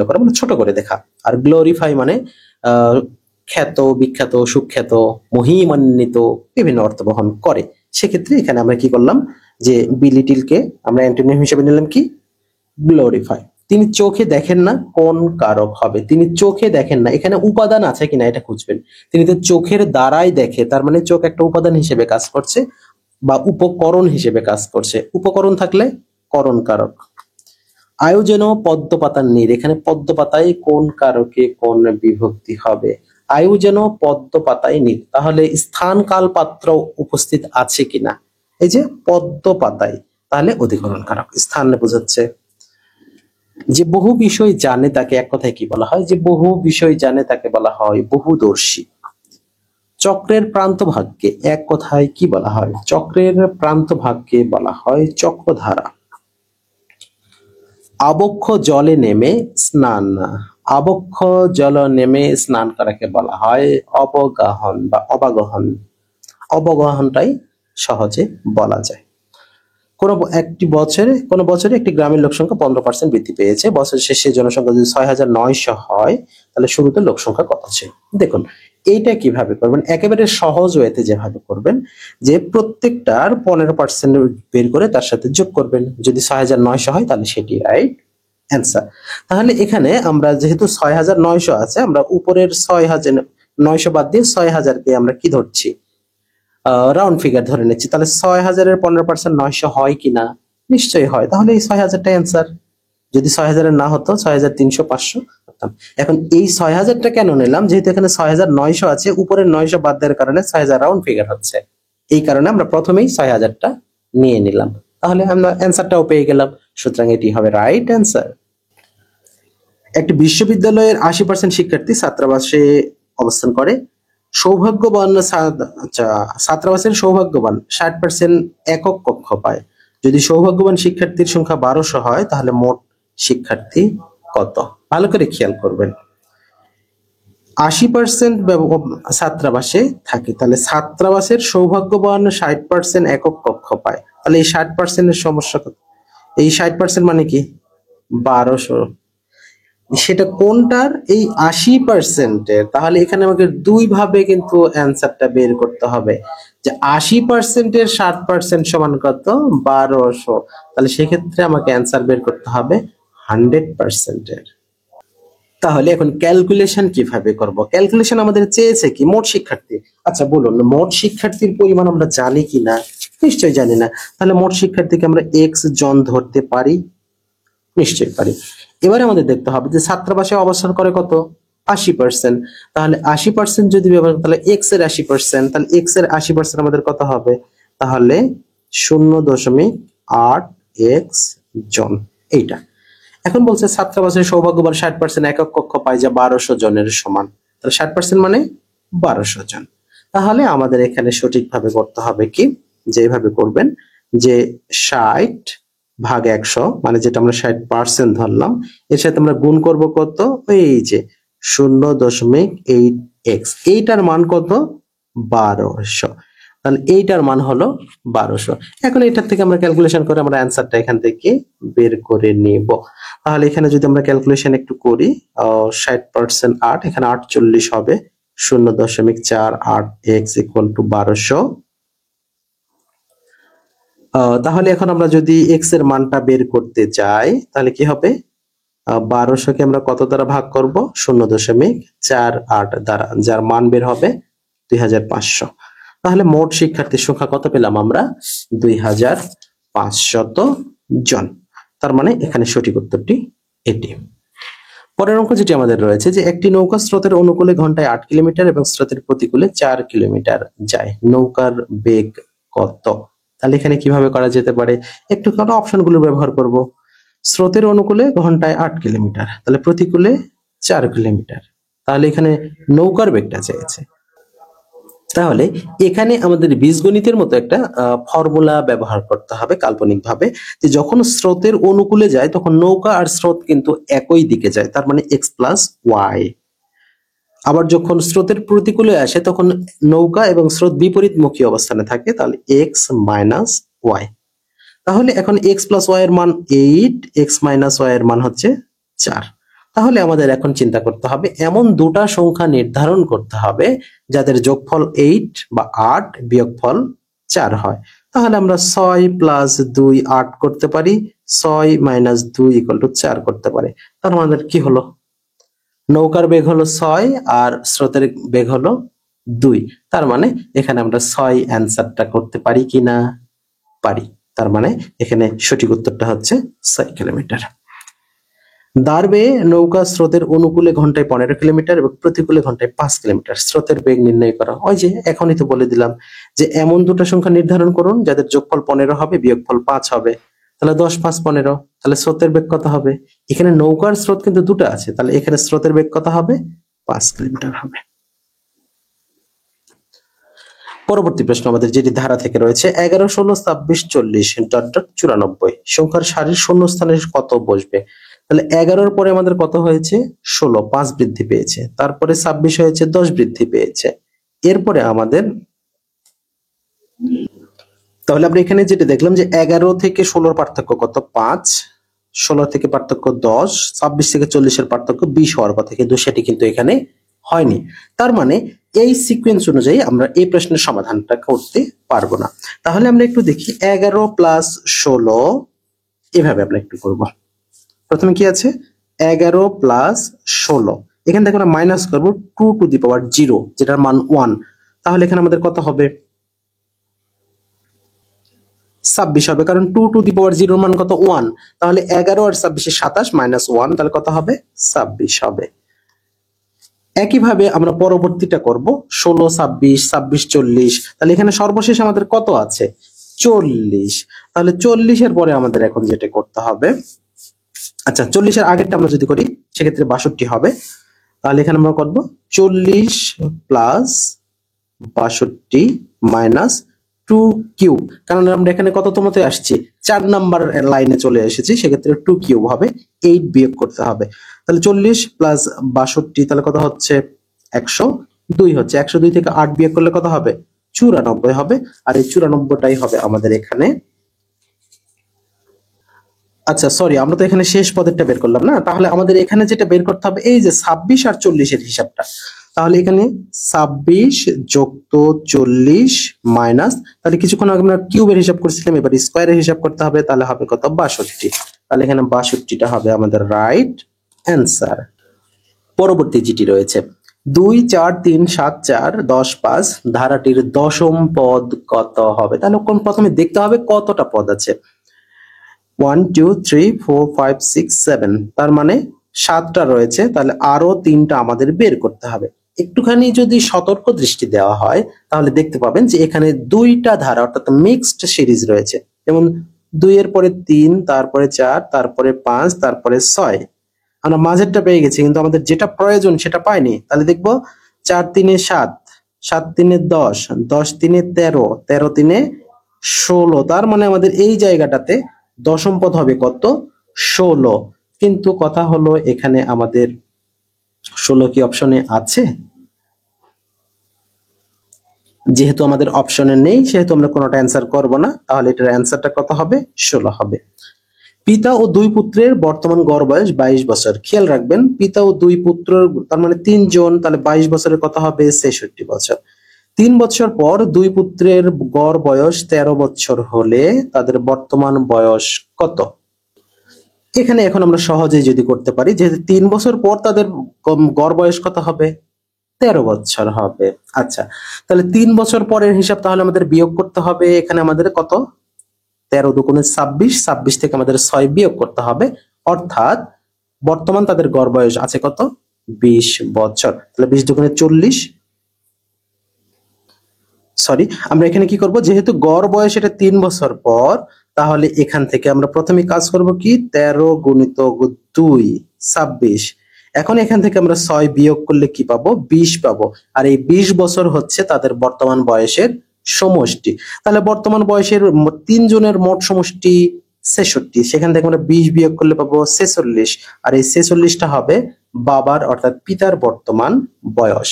[SPEAKER 1] করা মানে ছোট করে দেখা। আর গ্লোরিফাই মানে খ্যাত, বিখ্যাত, সুখ্যাত, মহিমান্বিত বিভিন্ন অর্থ বহন করে। সেক্ষেত্রে এখানে আমরা কি করলাম যে বিলিটিলকে আমরা অ্যান্টোনিম হিসেবে নিলাম কি? গ্লোরিফাই। তিনি চোখে দেখেন না, কোন কারক হবে? তিনি চোখে দেখেন না, এখানে উপাদান আছে কিনা এটা খুঁজবেন। তিনি তো চোখের দ্বারাই দেখে, তার মানে চোখ একটা উপাদান হিসেবে কাজ করছে বা উপকরণ হিসেবে কাজ করছে। উপকরণ থাকলে করণ কারক। আয়ু যেন পদ্ম পাতার নীড়, এখানে পদ্ম পাতায় কোন কারকে কোন বিভক্তি হবে? আয়ু যেন পদ্ম পাতায় নীড়, তাহলে স্থান কাল পাত্র উপস্থিত আছে কিনা? এই যে পদ্ম পাতায়, তাহলে অধিকরণ কারক, স্থান বোঝাচ্ছে। যে বহু বিষয় জানে তাকে এক কথায় কি বলা হয়? যে বহু বিষয় জানে তাকে বলা হয় বহুদর্শী। চক্রের প্রান্তভাগকে এক কথায় কি বলা হয়? চক্রের প্রান্তভাগকে বলা হয় চক্রধারা। আবক্ষ জলে নেমে স্নান, আবক্ষ জল নেমে স্নান করাকে বলা হয় অবগাহন বা অবাগহন। অবগাহনটাই সহজে বলা যায়। কোনো বছরে একটি গ্রামের লোক সংখ্যা 15% বৃদ্ধি পেয়েছে। বছর শেষে জনসংখ্যা যদি 6,900 হয়, তাহলে শুরুতে লোক সংখ্যা কত ছিল? দেখুন এইটা কিভাবে করবেন, একেবারে সহজ ওয়েতে যেভাবে করবেন, যে প্রত্যেকটার 15% বের করে তার সাথে যোগ করবেন। যদি 6,900 হয় তাহলে সেটি রাইট অ্যান্সার। তাহলে এখানে আমরা যেহেতু 6,900 আছে, আমরা উপরের 6,900 বাদ দিয়ে 6,000কে আমরা কি ধরছি, রাউন্ড ফিগার ধরে নিচ্ছি। তাহলে 6,000-এর 15% 900 হয় কিনা? নিশ্চয়ই হয়। তাহলে এই 6,000টাই অ্যান্সার। যদি 6,000-এর না হতো 6,300, 500 করতাম। এখন এই 6,000টা কেন নিলাম? যেহেতু এখানে 6,900 আছে, উপরের 900 বাদ দেওয়ার কারণে 6,000 রাউন্ড ফিগার হচ্ছে। এই কারণে আমরা প্রথমেই 6,000টা নিয়ে নিলাম। তাহলে আমরা অ্যান্সারটাও পেয়ে গেলাম। সুতরাং এটি হবে রাইট অ্যান্সার। একটি বিশ্ববিদ্যালয়ের 80% শিক্ষার্থী ছাত্রাবাসে অবস্থান করে। ছাত্রাবাসের সৌভাগ্যবান 60% একক কক্ষ পায়। যদি সৌভাগ্যবান শিক্ষার্থীর সংখ্যা 1200 হয়, তাহলে মোট শিক্ষার্থী কত? ভালো করে খেয়াল করবেন। 80% ছাত্রাবাসে থাকে, তাহলে ছাত্রাবাসের সৌভাগ্যবান 60% একক কক্ষ পায়। তাহলে এই 60%-এর সমস্যা কত? এই 60% মানে কি? 1200। সেটা কোনটার? এই 80%-এর। তাহলে এখানে আমাকে দুই ভাবে কিন্তু অ্যান্সারটা বের করতে হবে, যে 80%-এর 60% সমান কত? 1200। তাহলে সেক্ষেত্রে আমাকে অ্যান্সার বের করতে হবে 100%-এর। তাহলে এখন ক্যালকুলেশন কিভাবে করব? ক্যালকুলেশন আমাদের চেয়েছে কি? মোট শিক্ষার্থী। আচ্ছা বলুন, মোট শিক্ষার্থীর পরিমাণ আমরা জানি কিনা? নিশ্চয়ই জানি না। তাহলে মোট শিক্ষার্থীকে আমরা এক্স জন ধরতে পারি? নিশ্চয়ই পারি। এবারে আমাদের দেখতে হবে যে ছাত্রাবাসে অবস্থান করে কত? 80%। তাহলে 80% যদি ব্যবহার, তাহলে এক্স এর 80%, তাহলে এক্স এর 80% আমাদের কত হবে? তাহলে 0.8 এক্স জন। এইটা এখন বলছে ছাত্রাবাসের সৌভাগ্যবান 60% একক কক্ষ পায়, যা 1200 জনের সমান। তাহলে 60% মানে 1200 জন। তাহলে আমাদের এখানে সঠিকভাবে করতে হবে কি, যেভাবে করবেন, যে 60 ভাগ 100, মানে যেটা আমরা 60% ধরলাম, এর সাথে আমরা গুণ করব কত? এই যে 0.8 এক্স। এইটার মান কত? 1200। তাহলে এইটার মান হলো 1200। এখন এটার থেকে আমরা ক্যালকুলেশন করে আমরা অ্যান্সারটা এখান থেকে বের করে নিব। তাহলে এখানে যদি আমরা ক্যালকুলেশন একটু করি, 60% 8, এখানে 48 হবে। 0.48 এক্স ইকুয়াল টু 1200। তাহলে এখন আমরা যদি এক্স এর মানটা বের করতে যাই, তাহলে কি হবে? 1200-কে আমরা কত দ্বারা ভাগ করব? 0.48 দ্বারা, যার মান বের হবে 2500। তাহলে মোট শিক্ষার্থীর সংখ্যা কত পেলাম আমরা? 2500 জন। তার মানে এখানে সঠিক উত্তরটি এটি। পরের অঙ্ক যেটি আমাদের রয়েছে, যে একটি নৌকা স্রোতের অনুকূলে ঘন্টায় 8 কিলোমিটার এবং স্রোতের প্রতিকূলে 4 কিলোমিটার যায়। নৌকার বেগ কত? তাহলে এখানে কিভাবে করা যেতে পারে? একটু অপশনগুলো ব্যবহার করব। স্রোতের অনুকূলে ঘন্টায় 8 কিলোমিটার, তাহলে প্রতিকূলে 4 কিলোমিটার। তাহলে এখানে নৌকার বেগটা চেয়েছে। তাহলে এখানে আমাদের বীজগণিতের মতো একটা ফর্মুলা ব্যবহার করতে হবে কাল্পনিকভাবে, যে যখন স্রোতের অনুকূলে যায় তখন নৌকা আর স্রোত কিন্তু একই দিকে যায়, তার মানে এক্স প্লাস ওয়াই। আবার যখন স্রোতের প্রতিকূলে আসে তখন নৌকা এবং স্রোত বিপরীতমুখী অবস্থানে থাকে, তাহলে এক্স মাইনাস ওয়াই। তাহলে এখন এক্স প্লাস ওয়াই এর মান 8, এক্স মাইনাস ওয়াই এর মান হচ্ছে 4। তাহলে আমাদের এখন চিন্তা করতে হবে, এমন দুটা সংখ্যা নির্ধারণ করতে হবে যাদের যোগফল 8 বা 8 বিয়োগফল 4 হয়। তাহলে আমরা 6 প্লাস 2 8 করতে পারি, 6 মাইনাস 2 ইকুয়াল টু 4 করতে পারি। তার মানে কি হলো? নৌকার বেগ হলো 6 আর স্রোতের বেগ হলো 2। তার মানে এখানে আমরা 6 অ্যান্সারটা করতে পারি কিনা? পারি। তার মানে এখানে সঠিক উত্তরটা হচ্ছে 6 কিলোমিটার। দাঁড় বেয়ে নৌকা স্রোতের অনুকূলে ঘন্টায় 15 কিলোমিটার এবং প্রতিকূলে ঘন্টায় 5 কিলোমিটার। স্রোতের বেগ নির্ণয় করা। ওই যে এখনই তো বলে দিলাম, যে এমন দুটো সংখ্যা নির্ধারণ করুন যাদের যোগফল 15 হবে, বিয়োগফল 5 হবে। তাহলে 10, 5, 15। তাহলে স্রোতের বেগ কত হবে? এখানে নৌকার স্রোত কিন্তু দুটো আছে, তাহলে এখানে স্রোতের বেগ কত হবে? 5 কিলোমিটার হবে। পরবর্তী প্রশ্ন আমাদের যেটি ধারা থেকে রয়েছে, 11, 16, 26, 40 ডট ডট 94 সংখ্যার সারির শূন্যস্থানে কত বসবে? তাহলে 11-র পরে আমাদের কত হয়েছে? 16, 5 বৃদ্ধি পেয়েছে। তারপরে 26 হয়েছে, 10 বৃদ্ধি পেয়েছে। এরপরে আমাদের তাহলে আমরা এখানে যেটা দেখলাম যে 11 থেকে 16 পার্থক্য কত 5, 16 থেকে পার্থক্য 10, 26 থেকে 40 পার্থক্য 20 হওয়ার কথা, কিন্তু সেটি কিন্তু এখানে হয়নি। তার মানে এই সিকোয়েন্স অনুযায়ী আমরা এই প্রশ্নের সমাধানটা করতে পারবো না। তাহলে আমরা একটু দেখি 11 প্লাস 16, এভাবে আমরা একটু করব। প্রথমে কি আছে 11 প্লাস 16, এখান থেকে আমরা মাইনাস করবো 2 টু দি পাওয়ার 0, যেটার মান 1। তাহলে এখানে আমাদের কত হবে 26 হবে, কারণ 2 টু দি পাওয়ার 0 মান কত 1। তাহলে 11 আর 26 27 মাইনাস 1, তাহলে কত হবে 26 হবে। একইভাবে আমরা পরবর্তীটা করব 16 26 26 40, তাহলে এখানে সর্বশেষ আমাদের কত আছে 40। তাহলে 40 এর পরে আমাদের এখন যেটা করতে হবে, আচ্ছা 40 এর আগেরটা আমরা যদি করি সেক্ষেত্রে 62 হবে। তাহলে এখানে আমরা করব 40 প্লাস 62 মাইনাস 2 কিউব, কারণ আমরা এখানে কততমতে আসছি 4 নাম্বার লাইনে চলে এসেছি, সেক্ষেত্রে 2 কিউব হবে, 8 বিয়োগ করতে হবে। তাহলে 40 প্লাস 62 তাহলে কত হচ্ছে 102 হচ্ছে। 102 থেকে 8 বিয়োগ করলে কত হবে 94 হবে, আর এই 94টাই হবে আমাদের এখানে। আচ্ছা সরি, আমরা তো এখানে শেষ পদেরটা বের করলাম না, তাহলে আমাদের এখানে যেটা বের করতে হবে এই যে 26 আর 40 এর হিসাবটা। তাহলে এখানে 26 যুক্ত 40 মাইনাস, তাহলে কিছুক্ষণ আগে আমরা কিউবের হিসাব করছিলাম, এবার স্কয়ারের হিসাব করতে হবে, তাহলে হবে কত 62। তাহলে এখানে 62টা হবে আমাদের রাইট অ্যান্সার। পরবর্তী যেটি রয়েছে 2 4 3 7 4 10 5 ধারাটির দশম পদ কত হবে। তাহলে কোন প্রথমে দেখতে হবে কতটা পদ আছে, 1 2 3 4 5 6 7, তার মানে 7টা রয়েছে, তাহলে আরো 3টা আমাদের বের করতে হবে। একটুখানি যদি সতর্ক দৃষ্টি দেওয়া হয় তাহলে দেখতে পাবেন যে এখানে 2টা ধারা অর্থাৎ মিক্সড সিরিজ রয়েছে, যেমন 2 এর পরে 3, তারপরে 4, তারপরে 5, তারপরে 6। আমরা মাঝেরটা পেয়ে গেছি, কিন্তু আমাদের যেটা প্রয়োজন সেটা পাইনি। তাহলে দেখবো 4 3 7, 7 3 10, 10 3 13, 13 3 16, তার মানে আমাদের এই জায়গাটাতে দশম পদ হবে কত 16। কিন্তু কথা হলো এখানে আমাদের 16 কি অপশনে আছে? যেহেতু আমাদের অপশনে নেই সেহেতু আমরা কোনোটা অ্যান্সার করব না, তাহলে এটার অ্যান্সারটা কত হবে 16 হবে। পিতা ও 2 পুত্রের বর্তমান গড় বয়স 22 বছর। খেয়াল রাখবেন পিতা ও 2 পুত্র তার মানে 3 জন, তাহলে 22 বছরের কথা হবে 66 বছর। 3 বছর পর 2 পুত্রের গড় বয়স 13 বছর হলে তাদের বর্তমান বয়স কত। এখানে এখন আমরা সহজেই যদি করতে পারি, যেহেতু 3 বছর পর তাদের গড় বয়স কত হবে 13 বছর হবে। আচ্ছা তাহলে 3 বছর পরের হিসাব তাহলে আমাদের বিয়োগ করতে হবে। এখানে আমাদের কত 13 দুগুণে 26, 26 থেকে আমাদের 6 বিয়োগ করতে হবে, অর্থাৎ বর্তমান তাদের গড় বয়স আছে কত 20 বছর। তাহলে 20 দুগুণে 40, সরি আমরা এখানে কি করব, যেহেতু গড় বয়স এটা 3 বছর পর, তাহলে এখান থেকে আমরা প্রথমে কাজ করব কি 13 গুণিতক 2 26। এখন এখান থেকে আমরা 6 বিয়োগ করলে কি পাবো 20 পাবো, আর এই 20 বছর হচ্ছে তাদের বর্তমান বয়সের সমষ্টি। তাহলে বর্তমান বয়সের 3 জনের মোট সমষ্টি 66, সেখান থেকে আমরা 20 বিয়োগ করলে পাবো 46, আর এই 46টা হবে বাবার অর্থাৎ পিতার বর্তমান বয়স।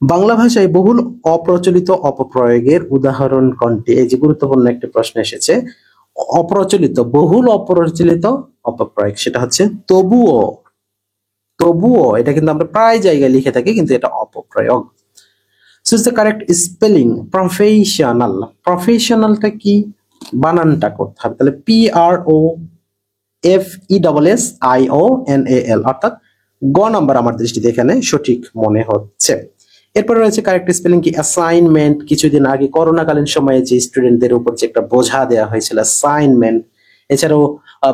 [SPEAKER 1] বাংলা ভাষায় বহুল অপ্রচলিত অপপ্রয়োগের উদাহরণ কোনটি। এই যে গুরুত্বপূর্ণ একটা প্রশ্ন এসেছে, অপ্রচলিত বহুল অপ্রচলিত অপপ্রয়োগ, সেটা হচ্ছে তবুও। তবুও এটা কিন্তু আমরা প্রায় জায়গায় লিখে থাকি, কিন্তু এটা অপপ্রয়োগ। So is the correct spelling professional. প্রফেশনালটা কি বানানটা করতে হবে, তাহলে PROFESSIONAL, অর্থাৎ গ নাম্বার আমার দৃষ্টিতে এখানে সঠিক মনে হচ্ছে। এরপরে রয়েছে কারেক্ট স্পেলিং কি অ্যাসাইনমেন্ট। কিছুদিন আগে করোনাকালীন সময়ে যে স্টুডেন্টদের উপর যে একটা বোঝা দেওয়া হয়েছিল অ্যাসাইনমেন্ট, এছাড়াও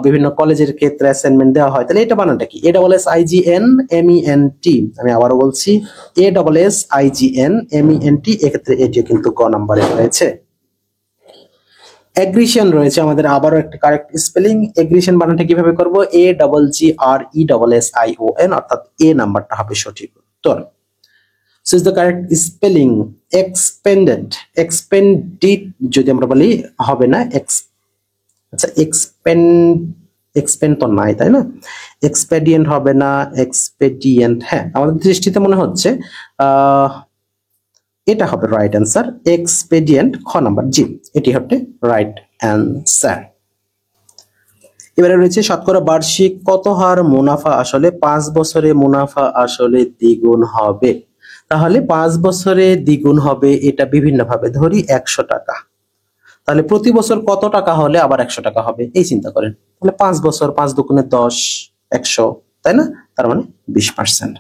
[SPEAKER 1] বিভিন্ন কলেজের ক্ষেত্রে অ্যাসাইনমেন্ট দেওয়া হয়, তাহলে এটা বানানটা কি ASSIGNMENT। আমি আবারও বলছি ASSIGNMENT, এক্ষেত্রে এটিও কিন্তু গ নাম্বারে রয়েছে। অ্যাগ্রিশন রয়েছে আমাদের আবারও একটা কারেক্ট স্পেলিং। অ্যাগ্রিশন বানানটা কিভাবে করব AGGRESSION, অর্থাৎ এ নাম্বারটা হবে সঠিক উত্তর। So is the correct spelling expanded। expanded যদি আমরা বলি হবে না, আচ্ছা expand তো নাই তাই না, expedient হবে না, expedient। হ্যাঁ আমাদের দৃষ্টিতে মনে হচ্ছে এটা হবে রাইট অ্যান্সার, এক্সপেডিয়েন্ট, খ নাম্বার জি, এটি হচ্ছে রাইট অ্যান্সার। এবারে রয়েছে শতকরা বার্ষিক কত হার মুনাফা আসলে 5 বছরে মুনাফা আসলে দ্বিগুণ হবে। তাহলে 5 বছরে দ্বিগুণ হবে, এটা বিভিন্ন ভাবে ধরি 100 টাকা, তাহলে প্রতি বছর কত টাকা হলে আবার 100 টাকা হবে এই চিন্তা করেন। তাহলে 5 বছর, 5 দুগুণে 10, 100, তাই না? তার মানে 20%।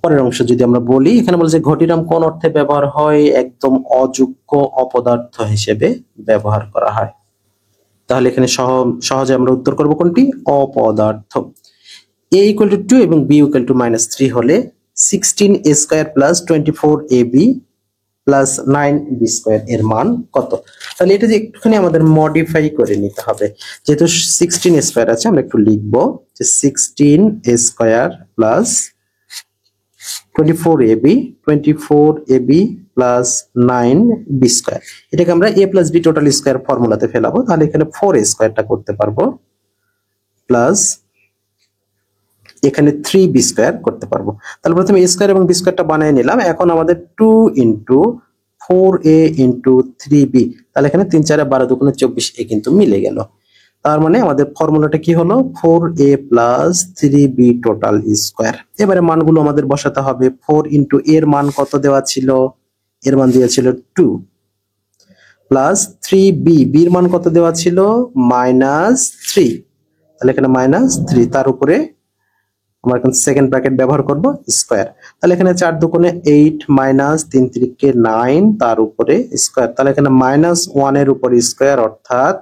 [SPEAKER 1] পরের অংশ যদি আমরা বলি, এখানে বলছে ঘটিরাম কোন অর্থে ব্যবহার হয়? একদম অযোগ্য অপদার্থ হিসেবে ব্যবহার করা হয়। তাহলে এখানে সহজে আমরা উত্তর করব কোনটি? অপদার্থ। a equal to 2 এবং b equal to -3 হলে 16a square plus 24ab plus 9b square এর মান কত? তাহলে এটা যে একটুখানি আমাদের মডিফাই করে নিতে হবে, যেহেতু 16a স্কয়ার আছে আমরা একটু লিখবো যে 16a square plus 24ab plus 9b square, এটাকে আমরা a plus b total square ফর্মুলাতে ফেলাবো। তাহলে এখানে 4a স্কয়ারটা করতে পারবো প্লাস এখানে 3b স্কয়ার করতে পারবো। তাহলে প্রথমে a স্কয়ার এবং b স্কয়ারটা বানিয়ে নিলাম। এখন আমাদের 2 ইনটু 4a ইনটু 3b, তাহলে এখানে 3 4 12 দুগুণে 24, এ কিন্তু মিলে গেল। তার মানে আমাদের ফর্মুলাটা কি হলো? 4a plus 3b total square. এবারে মানগুলো আমাদের বসাতে হবে। 4 ইনটু এর মান কত দেওয়া ছিল? এর মান দেওয়া ছিল 2, প্লাস 3b, বির মান কত দেওয়া ছিল? -3, তাহলে এখানে -3, তার উপরে আমরা এখন সেকেন্ড ব্র্যাকেট ব্যবহার করব স্কয়ার। তাহলে এখানে 4 দুগুণে 8 মাইনাস 3 3কে 9, তার উপরে স্কয়ার। তাহলে এখানে -1 এর উপর স্কয়ার, অর্থাৎ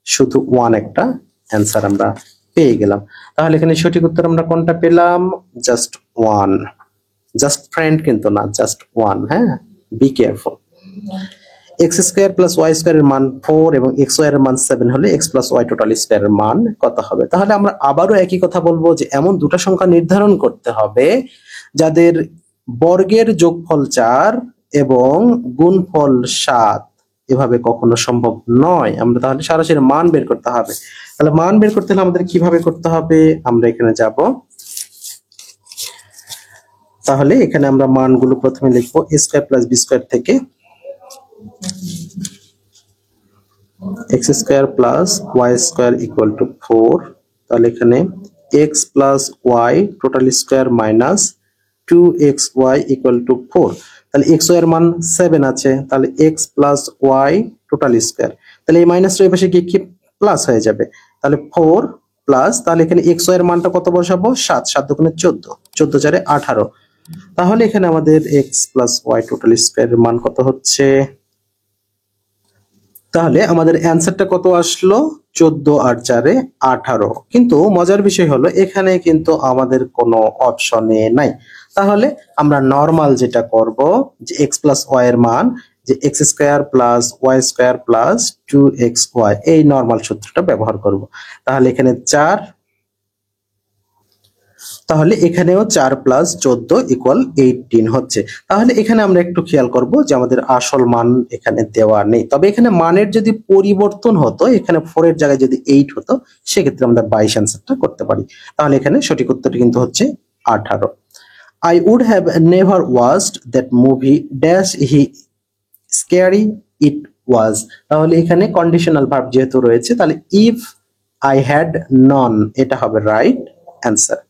[SPEAKER 1] শুধু 1 একটা অ্যান্সার আমরা পেয়ে গেলাম। তাহলে এখানে সঠিক উত্তর আমরা কোনটা পেলাম? জাস্ট 1, জাস্ট ফ্রেন্ড কিন্তু না, জাস্ট 1। হ্যাঁ, be careful. X square plus y square এর মান 4 এবং এক্স ওয়াই এর মান 7 হলে x plus y total square এর মান কত হবে? তাহলে আমরা আবারও একই কথা বলবো যে এমন দুটো সংখ্যা নির্ধারণ করতে হবে যাদের বর্গের যোগফল 4 এবং গুণফল 7, এভাবে কখনো সম্ভব নয়। আমরা তাহলে সরাসরি মান বের করতে হবে। তাহলে মান বের করতে হলে আমাদের কিভাবে করতে হবে? আমরা এখানে যাব, তাহলে এখানে আমরা মানগুলো প্রথমে লিখবো a square plus b square থেকে x square plus y square equal to 4, তাহলে এখানে x plus y total square minus 2xy equal to 4, তাহলে x y এর মান 7 আছে, তাহলে x plus y total square, তাহলে এই মাইনাসটা এই পাশে গিয়ে কি প্লাস হয়ে যাবে, তাহলে 4 প্লাস, তাহলে এখানে x y এর মানটা কত বসাবো? 7, 7 দুগুণে 14, 14 4 18, তাহলে এখানে আমাদের x plus y total square এর মান কত হচ্ছে? তাহলে আমাদের অ্যান্সারটা কত আসলো? 14 আর 4 18। কিন্তু মজার বিষয় হলো এখানে কিন্তু আমাদের কোনো অপশনে নাই। তাহলে আমরা নরমাল যেটা করব যে x প্লাস y এর মান যে x square plus y square plus 2xy, এই নরমাল সূত্রটা ব্যবহার করব। তাহলে এখানে 4, তাহলে এখানেও 4 প্লাস 14 ইকুয়াল 18 হচ্ছে। তাহলে এখানে আমরা একটু খেয়াল করব যে আমাদের আসল মান এখানে দেওয়া নেই, তবে এখানে মানের যদি পরিবর্তন হতো, এখানে 4 এর জায়গায় যদি 8 হতো, সেক্ষেত্রে আমরা 22 অ্যান্সারটা করতে পারি। তাহলে এখানে সঠিক উত্তরটি কিন্তু হচ্ছে 18। I would have never watched that movie dash he scary it was, তাহলে এখানে কন্ডিশনাল ভার্ব যেহেতু রয়েছে, তাহলে if I had known, এটা হবে রাইট অ্যান্সার।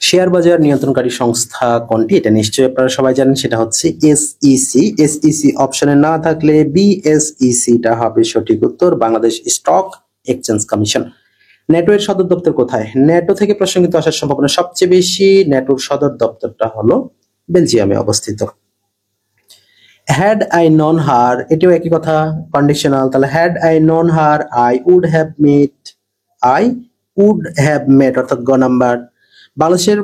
[SPEAKER 1] শেয়ার বাজার নিয়ন্ত্রণকারী সংস্থা কোনটি? এটা নিশ্চয়ই আপনারা সবাই জানেন, সেটা হচ্ছে এসইসি। এসইসি অপশনে না থাকলে বিএসইসি টা হবে সঠিক উত্তর, Bangladesh stock exchange commission. NATO এর সদর দপ্তর কোথায়? ন্যাটো থেকে প্রশ্ন কিন্তু আসার সম্ভাবনা সবচেয়ে বেশি। ন্যাটোর সদর দপ্তরটা হলো বেলজিয়ামে অবস্থিত। হ্যাড আই নন হার, এটিও একই কথা, কন্ডিশনাল। তাহলে had I known her I would have met, I would have met অর্থাৎ গ নাম্বার। বাংলাদেশের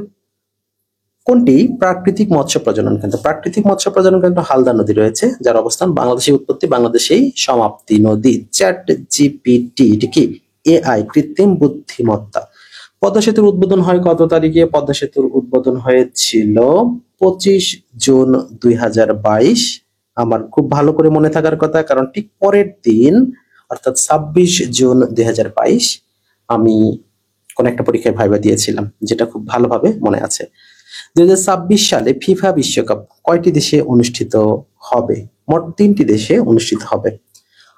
[SPEAKER 1] কোনটি প্রাকৃতিক মৎস্য প্রজনন কেন্দ্র? প্রাকৃতিক মৎস্য প্রজনন কেন্দ্র হালদা নদী রয়েছে, যার অবস্থান বাংলাদেশে, উৎপত্তি বাংলাদেশেই, সমাপ্তি নদী। চ্যাট জিপিটি, এটি কি? এআই, কৃত্রিম বুদ্ধিমত্তা। পদ্মা সেতুর উদ্বোধন হয় কত তারিখে? পদ্মা সেতুর উদ্বোধন হয়েছিল 25 জুন 2022। আমার খুব ভালো করে মনে থাকার কথা, কারণ ঠিক পরের দিন অর্থাৎ 26 জুন 2022 আমি কোন একটা পরীক্ষায় ভাইবা দিয়েছিলাম, যেটা খুব ভালোভাবে মনে আছে। 2026 সালে ফিফা বিশ্বকাপ কয়টি দেশে অনুষ্ঠিত হবে? মোট 3টি দেশে অনুষ্ঠিত হবে।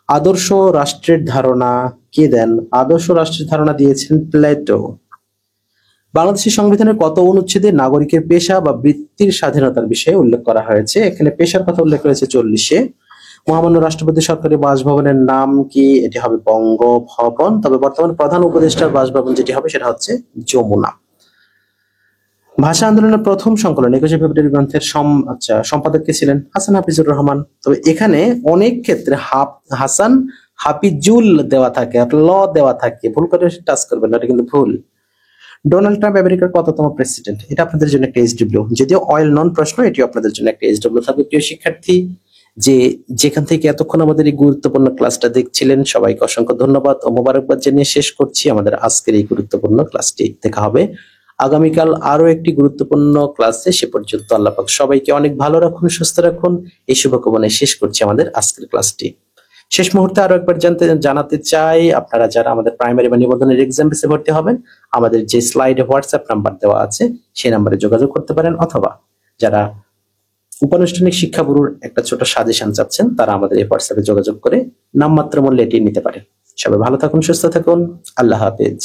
[SPEAKER 1] আদর্শ রাষ্ট্রের ধারণা কে দেন? আদর্শ রাষ্ট্রের ধারণা দিয়েছেন প্লেটো। বাংলাদেশের সংবিধানের কত অনুচ্ছেদে নাগরিকের পেশা বা বৃত্তির স্বাধীনতার বিষয়ে উল্লেখ করা হয়েছে? এখানে পেশার কথা উল্লেখ রয়েছে 40-এ। মহামান্য রাষ্ট্রপতি সরকারি বাসভবনের নাম কি? এটি হবে বঙ্গভবন। তবে বর্তমান প্রধান উপদেষ্টার বাসভবন যেটি হবে সেটা হচ্ছে যমুনা। ভাষা আন্দোলনের প্রথম সংকলন 21শে ফেব্রুয়ারি গ্রন্থের সম্পাদক কে ছিলেন? হাসান হাফিজুর রহমান। তবে এখানে অনেক ক্ষেত্রে হাসান হাফিজুল দেওয়া থাকে আর ল দেওয়া থাকে, ভুল করে টাচ করবেন না, এটা কিন্তু ভুল। ডোনাল্ড ট্রাম্প আমেরিকার কততম প্রেসিডেন্ট? এটা আপনাদের জন্য একটা এইচডব্লিউ, যদিও অয়েল নন প্রশ্ন, এটি আপনাদের জন্য একটা এইচডব্লিউ থাকবে। প্রিয় শিক্ষার্থী, যেখান থেকে এতক্ষণ আমাদের এই গুরুত্বপূর্ণ ক্লাসটা দেখছিলেন, সবাইকে অসংখ্য ধন্যবাদ ও মোবারকবাদ জানিয়ে শেষ করছি আমাদের আজকের এই গুরুত্বপূর্ণ ক্লাসটি। দেখা হবে আগামীকাল আরো একটি গুরুত্বপূর্ণ ক্লাসে। সে পর্যন্ত আল্লাহ পাক সবাইকে অনেক ভালো রাখুন, সুস্থ রাখুন, এই শুভকামনায় শেষ করছি আমাদের আজকের ক্লাসটি। শেষ মুহূর্তে আরো একবার জানাতে চাই, আপনারা যারা আমাদের প্রাইমারি বা নিবন্ধনের এক্সাম বেসে ভর্তি হবেন, আমাদের যে স্লাইডে হোয়াটসঅ্যাপ নাম্বার দেওয়া আছে সেই নাম্বারে যোগাযোগ করতে পারেন, অথবা যারা উপানুষ্ঠানিক শিক্ষা ব্যুরোর একটা ছোট সাজেশন চাচ্ছেন তারা আমাদের এই হোয়াটসঅ্যাপে যোগাযোগ করে নামমাত্র মূল্যে এটি নিতে পারেন। সবাই ভালো থাকুন, সুস্থ থাকুন, আল্লাহ হাফেজ।